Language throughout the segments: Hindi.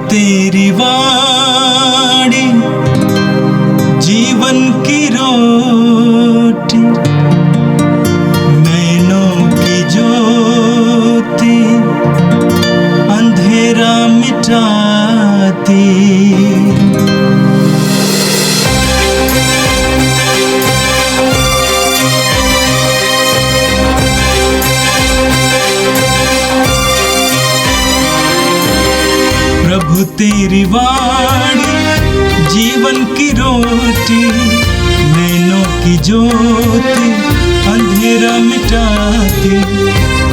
तेरी वाणी जीवन की रोटी, नैनों की ज्योति अंधेरा मिटाती। प्रभु तेरी वाणी जीवन की रोटी, नैनों की ज्योति अंधेरा मिटाती।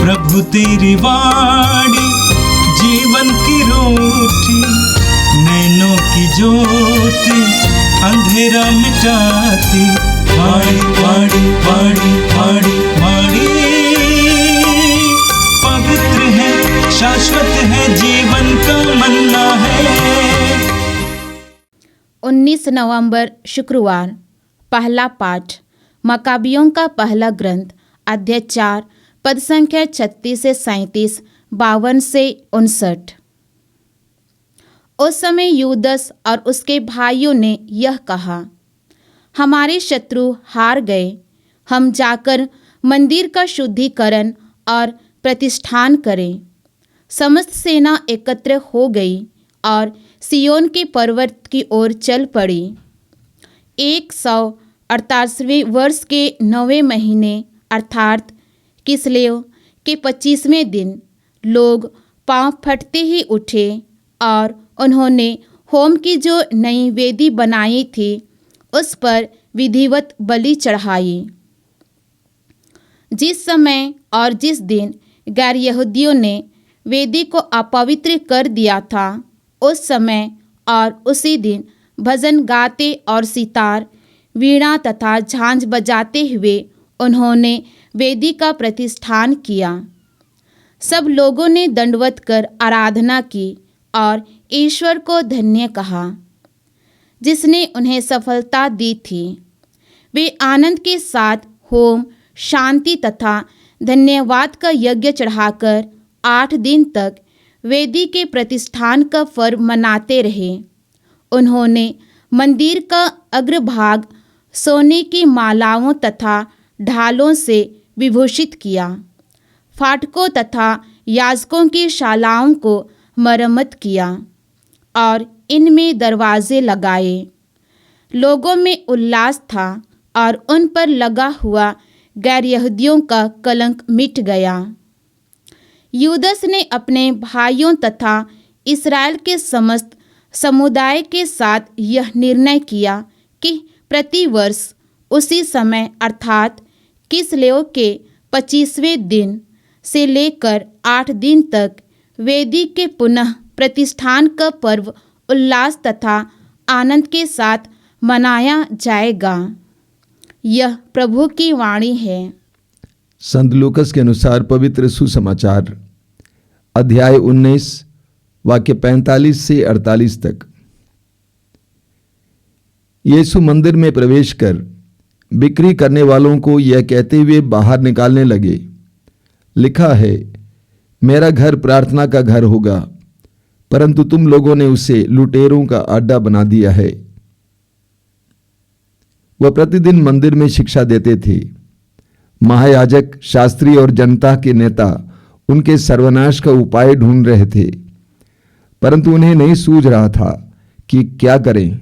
प्रभु तेरी वाणी जीवन की रोटी, नैनों की ज्योति अंधेरा मिटाती। वाणी वाणी वाणी वाणी वाणी पवित्र है, शाश्वत है, जीवन का मन्ना है। 19 नवंबर शुक्रवार। पहला पाठ मकाबियों का पहला ग्रंथ अध्याय 4 पद संख्या 36 से 37, 52 से 59। उस समय यूदस और उसके भाइयों ने यह कहा, हमारे शत्रु हार गए। हम जाकर मंदिर का शुद्धिकरण और प्रतिष्ठान करें। समस्त सेना एकत्र हो गई और सियोन के पर्वत की ओर चल पड़ी। 148वें वर्ष के 9वें महीने अर्थात किसलेव के 25वें दिन लोग पांव फटते ही उठे और उन्होंने होम की जो नई वेदी बनाई थी उस पर विधिवत बलि चढ़ाई। जिस समय और जिस दिन गैर यहूदियों ने वेदी को अपवित्र कर दिया था, उस समय और उसी दिन भजन गाते और सितार, वीणा तथा झांझ बजाते हुए उन्होंने वेदी का प्रतिष्ठान किया। सब लोगों ने दंडवत कर आराधना की और ईश्वर को धन्य कहा जिसने उन्हें सफलता दी थी। वे आनंद के साथ होम, शांति तथा धन्यवाद का यज्ञ चढ़ाकर 8 दिन तक वेदी के प्रतिष्ठान का पर्व मनाते रहे। उन्होंने मंदिर का अग्रभाग सोने की मालाओं तथा ढालों से विभूषित किया। फाटकों तथा याजकों की शालाओं को मरम्मत किया और इनमें दरवाजे लगाए। लोगों में उल्लास था और उन पर लगा हुआ गैर यहूदियों का कलंक मिट गया। यूदस ने अपने भाइयों तथा इस्राएल के समस्त समुदाय के साथ यह निर्णय किया कि प्रतिवर्ष उसी समय अर्थात किसलेव के 25वें दिन से लेकर 8 दिन तक वेदी के पुनः प्रतिष्ठान का पर्व उल्लास तथा आनंद के साथ मनाया जाएगा। यह प्रभु की वाणी है। संत लूकस के अनुसार पवित्र सुसमाचार अध्याय 19 वाक्य 45 से 48 तक। यीशु मंदिर में प्रवेश कर बिक्री करने वालों को यह कहते हुए बाहर निकालने लगे, लिखा है, मेरा घर प्रार्थना का घर होगा, परंतु तुम लोगों ने उसे लुटेरों का अड्डा बना दिया है। वह प्रतिदिन मंदिर में शिक्षा देते थे। महायाजक, शास्त्री और जनता के नेता उनके सर्वनाश का उपाय ढूंढ रहे थे, परंतु उन्हें नहीं सूझ रहा था कि क्या करें,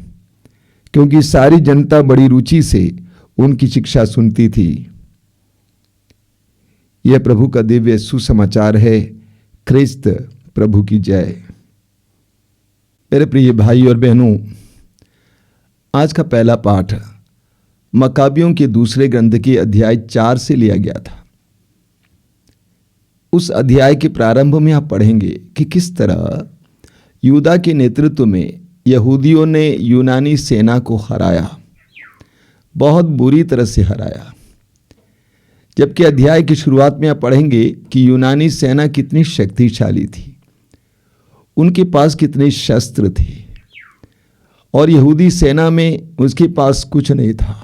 क्योंकि सारी जनता बड़ी रुचि से उनकी शिक्षा सुनती थी। यह प्रभु का दिव्य सुसमाचार है। ख्रिस्त प्रभु की जय। मेरे प्रिय भाई और बहनों, आज का पहला पाठ मकाबियों के दूसरे ग्रंथ के अध्याय 4 से लिया गया था। उस अध्याय के प्रारंभ में आप पढ़ेंगे कि किस तरह यूदा के नेतृत्व में यहूदियों ने यूनानी सेना को हराया, बहुत बुरी तरह से हराया। जबकि अध्याय की शुरुआत में आप पढ़ेंगे कि यूनानी सेना कितनी शक्तिशाली थी, उनके पास कितने शस्त्र थे, और यहूदी सेना में उसके पास कुछ नहीं था,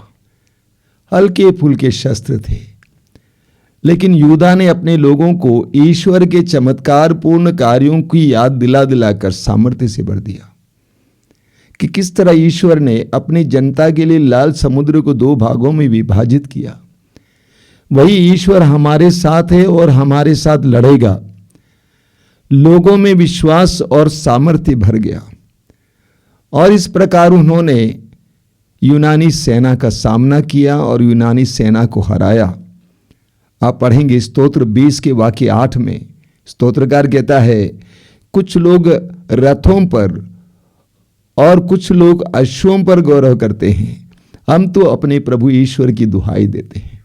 हल्के फुल्के शस्त्र थे। लेकिन यूदा ने अपने लोगों को ईश्वर के चमत्कारपूर्ण कार्यों की याद दिला दिलाकर सामर्थ्य से भर दिया कि किस तरह ईश्वर ने अपनी जनता के लिए लाल समुद्र को 2 भागों में विभाजित किया। वही ईश्वर हमारे साथ है और हमारे साथ लड़ेगा। लोगों में विश्वास और सामर्थ्य भर गया और इस प्रकार उन्होंने यूनानी सेना का सामना किया और यूनानी सेना को हराया। आप पढ़ेंगे स्तोत्र 20 के वाक्य 8 में स्तोत्रकार कहता है, कुछ लोग रथों पर और कुछ लोग अश्वों पर गौरव करते हैं, हम तो अपने प्रभु ईश्वर की दुहाई देते हैं।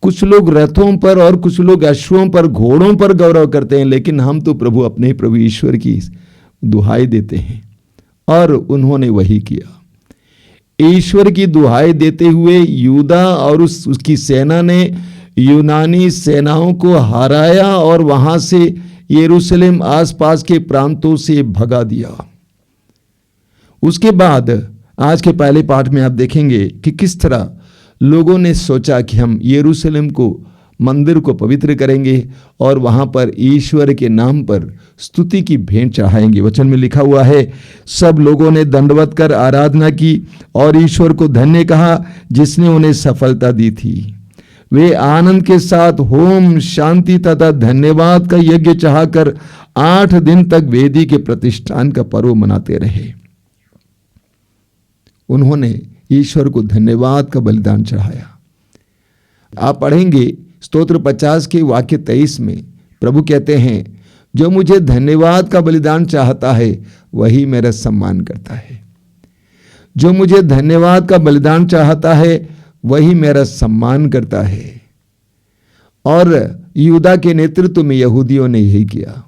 कुछ लोग रथों पर और कुछ लोग अश्वों पर, घोड़ों पर गौरव करते हैं, लेकिन हम तो प्रभु ईश्वर की दुहाई देते हैं। और उन्होंने वही किया। ईश्वर की दुहाई देते हुए यूदा और उसकी सेना ने यूनानी सेनाओं को हराया और वहां से यरूशलेम आसपास के प्रांतों से भगा दिया। उसके बाद आज के पहले पाठ में आप देखेंगे कि किस तरह लोगों ने सोचा कि हम यरूशलेम को, मंदिर को पवित्र करेंगे और वहां पर ईश्वर के नाम पर स्तुति की भेंट चढ़ाएंगे। वचन में लिखा हुआ है, सब लोगों ने दंडवत कर आराधना की और ईश्वर को धन्य कहा जिसने उन्हें सफलता दी थी। वे आनंद के साथ होम, शांति तथा धन्यवाद का यज्ञ चढ़ाकर 8 दिन तक वेदी के प्रतिष्ठान का पर्व मनाते रहे। उन्होंने ईश्वर को धन्यवाद का बलिदान चढ़ाया। आप पढ़ेंगे स्तोत्र 50 के वाक्य 23 में प्रभु कहते हैं, जो मुझे धन्यवाद का बलिदान चाहता है वही मेरा सम्मान करता है। जो मुझे धन्यवाद का बलिदान चाहता है वही मेरा सम्मान करता है। और यूदा के नेतृत्व में यहूदियों ने यही किया,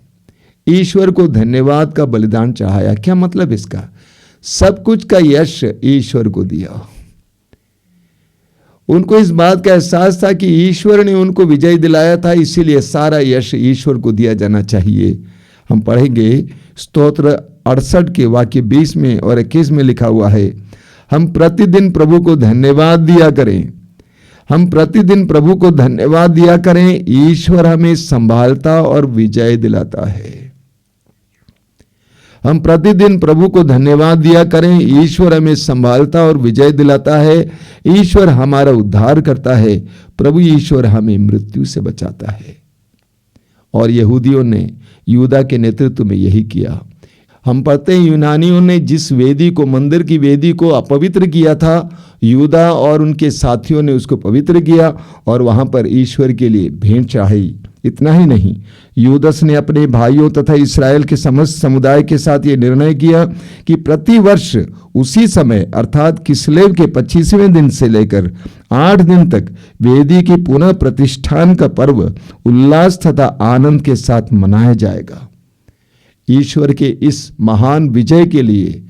ईश्वर को धन्यवाद का बलिदान चढ़ाया। क्या मतलब इसका? सब कुछ का यश ईश्वर को दिया। उनको इस बात का एहसास था कि ईश्वर ने उनको विजय दिलाया था, इसीलिए सारा यश ईश्वर को दिया जाना चाहिए। हम पढ़ेंगे स्तोत्र 68 के वाक्य 20 में और 21 में लिखा हुआ है, हम प्रतिदिन प्रभु को धन्यवाद दिया करें। हम प्रतिदिन प्रभु को धन्यवाद दिया करें, ईश्वर हमें संभालता और विजय दिलाता है। हम प्रतिदिन प्रभु को धन्यवाद दिया करें, ईश्वर हमें संभालता और विजय दिलाता है। ईश्वर हमारा उद्धार करता है, प्रभु ईश्वर हमें मृत्यु से बचाता है। और यहूदियों ने यूदा के नेतृत्व में यही किया। हम पढ़ते हैं, यूनानियों ने जिस वेदी को, मंदिर की वेदी को अपवित्र किया था, यूदा और उनके साथियों ने उसको पवित्र किया और वहां पर ईश्वर के लिए भेंट चढ़ाई। इतना ही नहीं, यूदस ने अपने भाइयों तथा इस्राएल के समस्त समुदाय के साथ ये निर्णय किया कि प्रतिवर्ष उसी समय अर्थात किस्लेव के 25वें दिन से लेकर 8 दिन तक वेदी की पुनः प्रतिष्ठान का पर्व उल्लास तथा आनंद के साथ मनाया जाएगा। ईश्वर के इस महान विजय के लिए,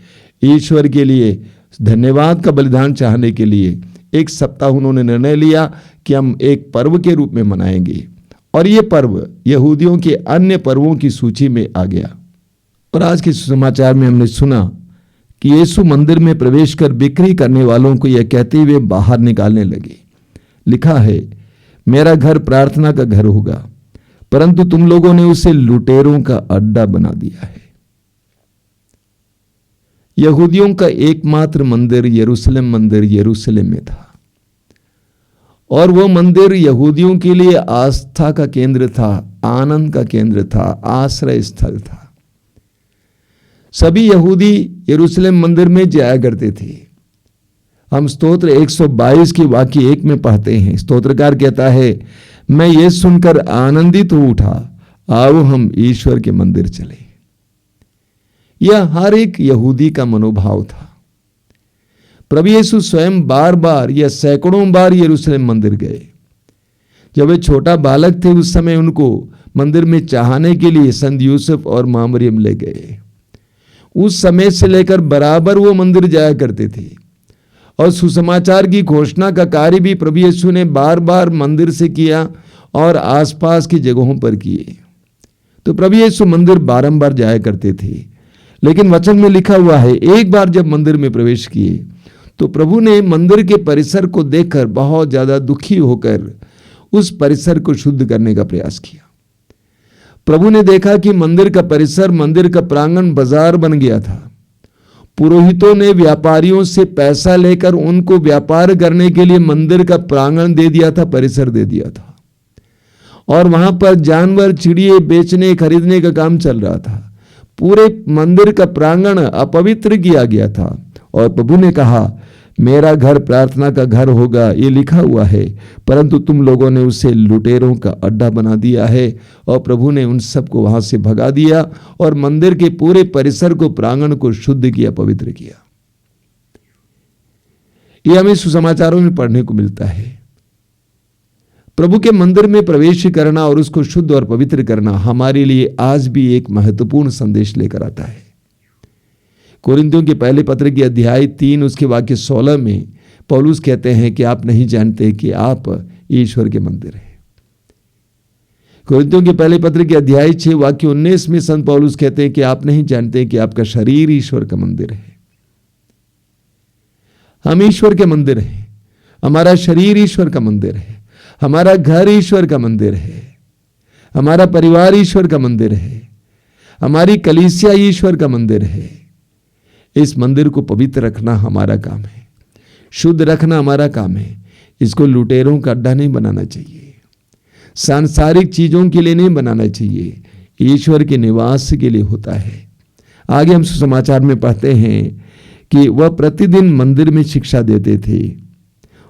ईश्वर के लिए धन्यवाद का बलिदान चाहने के लिए 1 सप्ताह उन्होंने निर्णय लिया कि हम एक पर्व के रूप में मनाएंगे। और ये पर्व यहूदियों के अन्य पर्वों की सूची में आ गया। और आज के समाचार में हमने सुना कि यीशु मंदिर में प्रवेश कर बिक्री करने वालों को यह कहते हुए बाहर निकालने लगे। लिखा है, मेरा घर प्रार्थना का घर होगा, परंतु तुम लोगों ने उसे लुटेरों का अड्डा बना दिया है। यहूदियों का एकमात्र मंदिर यरूशलेम मंदिर यरूशलेम में था और वो मंदिर यहूदियों के लिए आस्था का केंद्र था, आनंद का केंद्र था, आश्रय स्थल था। सभी यहूदी यरूशलेम मंदिर में जाया करते थे। हम स्तोत्र 122 की वाक्य 1 में पढ़ते हैं, स्तोत्रकार कहता है, मैं ये सुनकर आनंदित हो उठा, आओ हम ईश्वर के मंदिर चले। यह हर एक यहूदी का मनोभाव था। प्रभु यीशु स्वयं बार बार या सैकड़ों बार यरूशलेम मंदिर गए। जब वे छोटा बालक थे उस समय उनको मंदिर में चाहने के लिए संत यूसुफ और मां मरियम ले गए। उस समय से लेकर बराबर वो मंदिर जाया करते थे और सुसमाचार की घोषणा का कार्य भी प्रभु यीशु ने बार बार मंदिर से किया और आसपास की जगहों पर किए। तो प्रभु यीशु मंदिर बारंबार जाया करते थे। लेकिन वचन में लिखा हुआ है, एक बार जब मंदिर में प्रवेश किए तो प्रभु ने मंदिर के परिसर को देखकर बहुत ज्यादा दुखी होकर उस परिसर को शुद्ध करने का प्रयास किया। प्रभु ने देखा कि मंदिर का परिसर, मंदिर का प्रांगण बाजार बन गया था। पुरोहितों ने व्यापारियों से पैसा लेकर उनको व्यापार करने के लिए मंदिर का प्रांगण दे दिया था, परिसर दे दिया था, और वहां पर जानवर चिड़िए बेचने खरीदने का काम चल रहा था। पूरे मंदिर का प्रांगण अपवित्र किया गया था। और प्रभु ने कहा, मेरा घर प्रार्थना का घर होगा, ये लिखा हुआ है, परंतु तुम लोगों ने उसे लुटेरों का अड्डा बना दिया है। और प्रभु ने उन सबको वहां से भगा दिया और मंदिर के पूरे परिसर को, प्रांगण को शुद्ध किया, पवित्र किया। यह हमें सुसमाचारों में पढ़ने को मिलता है। प्रभु के मंदिर में प्रवेश करना और उसको शुद्ध और पवित्र करना हमारे लिए आज भी एक महत्वपूर्ण संदेश लेकर आता है। कोरिन्थियों के पहले पत्र की अध्याय 3 उसके वाक्य 16 में पौलुस कहते हैं कि आप नहीं जानते कि आप ईश्वर के मंदिर हैं। कोरिन्थियों के पहले पत्र के अध्याय 6 वाक्य 19 में संत पौलुस कहते हैं कि आप नहीं जानते कि आपका शरीर ईश्वर का मंदिर है। हम ईश्वर के मंदिर हैं। हमारा शरीर ईश्वर का मंदिर है। हमारा घर ईश्वर का मंदिर है। हमारा परिवार ईश्वर का मंदिर है। हमारी कलीसिया ईश्वर का मंदिर है। इस मंदिर को पवित्र रखना हमारा काम है, शुद्ध रखना हमारा काम है। इसको लुटेरों का अड्डा नहीं बनाना चाहिए, सांसारिक चीजों के लिए नहीं बनाना चाहिए, ईश्वर के निवास के लिए होता है। आगे हम सुसमाचार में पढ़ते हैं कि वह प्रतिदिन मंदिर में शिक्षा देते थे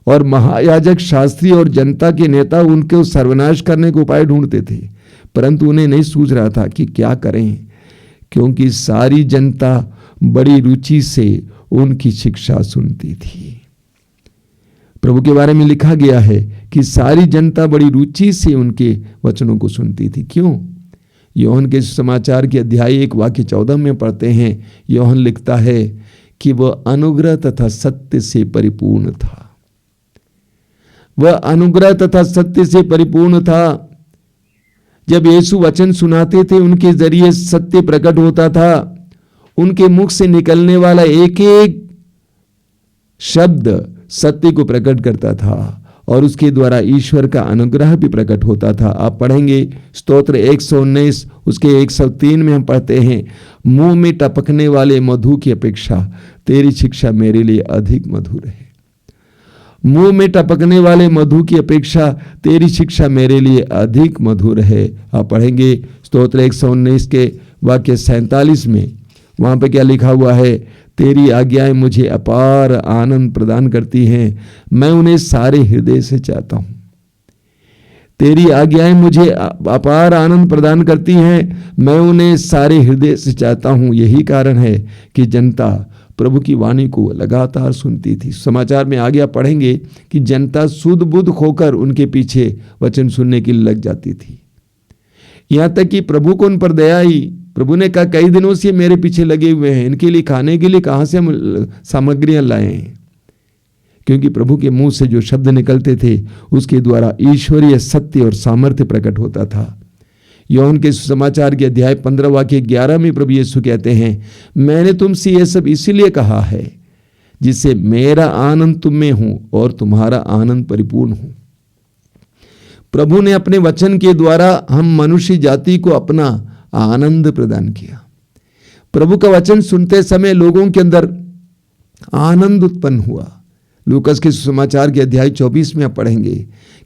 और महायाजक, शास्त्री और जनता के नेता उनके सर्वनाश करने के उपाय ढूंढते थे, परंतु उन्हें नहीं सूझ रहा था कि क्या करें, क्योंकि सारी जनता बड़ी रुचि से उनकी शिक्षा सुनती थी। प्रभु के बारे में लिखा गया है कि सारी जनता बड़ी रुचि से उनके वचनों को सुनती थी। क्यों? योहन के समाचार के अध्याय 1 वाक्य 14 में पढ़ते हैं। योहन लिखता है कि वह अनुग्रह तथा सत्य से परिपूर्ण था। वह अनुग्रह तथा सत्य से परिपूर्ण था। जब यीशु वचन सुनाते थे, उनके जरिए सत्य प्रकट होता था। उनके मुख से निकलने वाला एक एक शब्द सत्य को प्रकट करता था और उसके द्वारा ईश्वर का अनुग्रह भी प्रकट होता था। आप पढ़ेंगे स्तोत्र 119 उसके 103 में हम पढ़ते हैं, मुंह में टपकने वाले मधु की अपेक्षा तेरी शिक्षा मेरे लिए अधिक मधुर है। मुंह में टपकने वाले मधु की अपेक्षा तेरी शिक्षा मेरे लिए अधिक मधुर है। आप पढ़ेंगे स्तोत्र 119 के वाक्य 47 में, वहां पे क्या लिखा हुआ है, तेरी आज्ञाएं मुझे अपार आनंद प्रदान करती हैं, मैं उन्हें सारे हृदय से चाहता हूं। तेरी आज्ञाएं मुझे अपार आनंद प्रदान करती हैं, मैं उन्हें सारे हृदय से चाहता हूं। यही कारण है कि जनता प्रभु की वाणी को लगातार सुनती थी। समाचार में आगे आप पढ़ेंगे कि जनता सुध बुध खोकर उनके पीछे वचन सुनने के लिए लग जाती थी। यहां तक कि प्रभु को उन पर दया आई। प्रभु ने कहा, कई दिनों से मेरे पीछे लगे हुए हैं, इनके लिए खाने के लिए कहां से हम सामग्रियां लाएं? क्योंकि प्रभु के मुंह से जो शब्द निकलते थे उसके द्वारा ईश्वरीय सत्य और सामर्थ्य प्रकट होता था। योहन के सुसमाचार के अध्याय 15 वाक्य 11 में प्रभु यीशु कहते हैं, मैंने तुमसे यह सब इसीलिए कहा है जिससे मेरा आनंद तुम में हो और तुम्हारा आनंद परिपूर्ण हो। प्रभु ने अपने वचन के द्वारा हम मनुष्य जाति को अपना आनंद प्रदान किया। प्रभु का वचन सुनते समय लोगों के अंदर आनंद उत्पन्न हुआ। लूकास के सुसमाचार के अध्याय 24 में आप पढ़ेंगे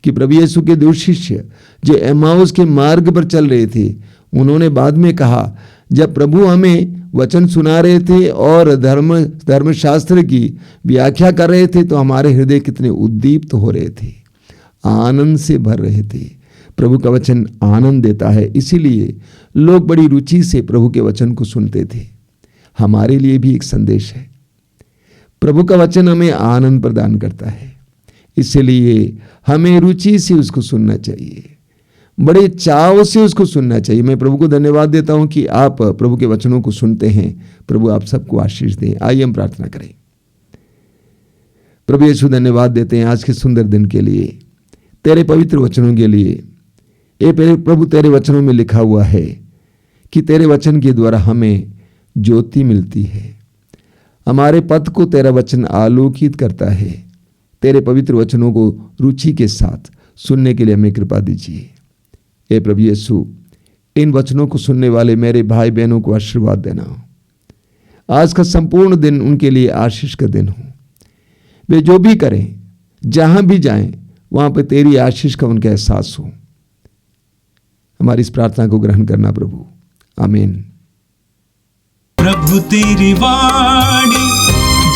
कि प्रभु यीशु के 2 शिष्य जो एमाउस के मार्ग पर चल रहे थे, उन्होंने बाद में कहा, जब प्रभु हमें वचन सुना रहे थे और धर्मशास्त्र की व्याख्या कर रहे थे तो हमारे हृदय कितने उद्दीप्त हो रहे थे, आनंद से भर रहे थे। प्रभु का वचन आनंद देता है, इसीलिए लोग बड़ी रुचि से प्रभु के वचन को सुनते थे। हमारे लिए भी एक संदेश है, प्रभु का वचन हमें आनंद प्रदान करता है, इसलिए हमें रुचि से उसको सुनना चाहिए, बड़े चाव से उसको सुनना चाहिए। मैं प्रभु को धन्यवाद देता हूं कि आप प्रभु के वचनों को सुनते हैं। प्रभु आप सबको आशीष दें। आइए हम प्रार्थना करें। प्रभु यीशु, धन्यवाद देते हैं आज के सुंदर दिन के लिए, तेरे पवित्र वचनों के लिए। ये प्रभु तेरे वचनों में लिखा हुआ है कि तेरे वचन के द्वारा हमें ज्योति मिलती है, हमारे पथ को तेरा वचन आलोकित करता है। तेरे पवित्र वचनों को रुचि के साथ सुनने के लिए हमें कृपा दीजिए। हे प्रभु यीशु, इन वचनों को सुनने वाले मेरे भाई बहनों को आशीर्वाद देना। आज का संपूर्ण दिन उनके लिए आशीष का दिन हो। वे जो भी करें, जहां भी जाएं, वहां पे तेरी आशीष का उनका एहसास हो। हमारी इस प्रार्थना को ग्रहण करना प्रभु, आमीन। प्रभु तेरी वाणी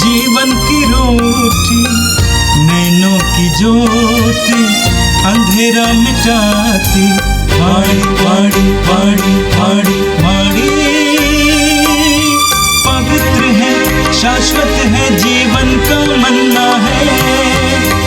जीवन की रोटी, नैनों की ज्योति अंधेरा मिटाती। वाणी वाणी वाणी वाणी वाणी पवित्र है, शाश्वत है, जीवन का मन्ना है।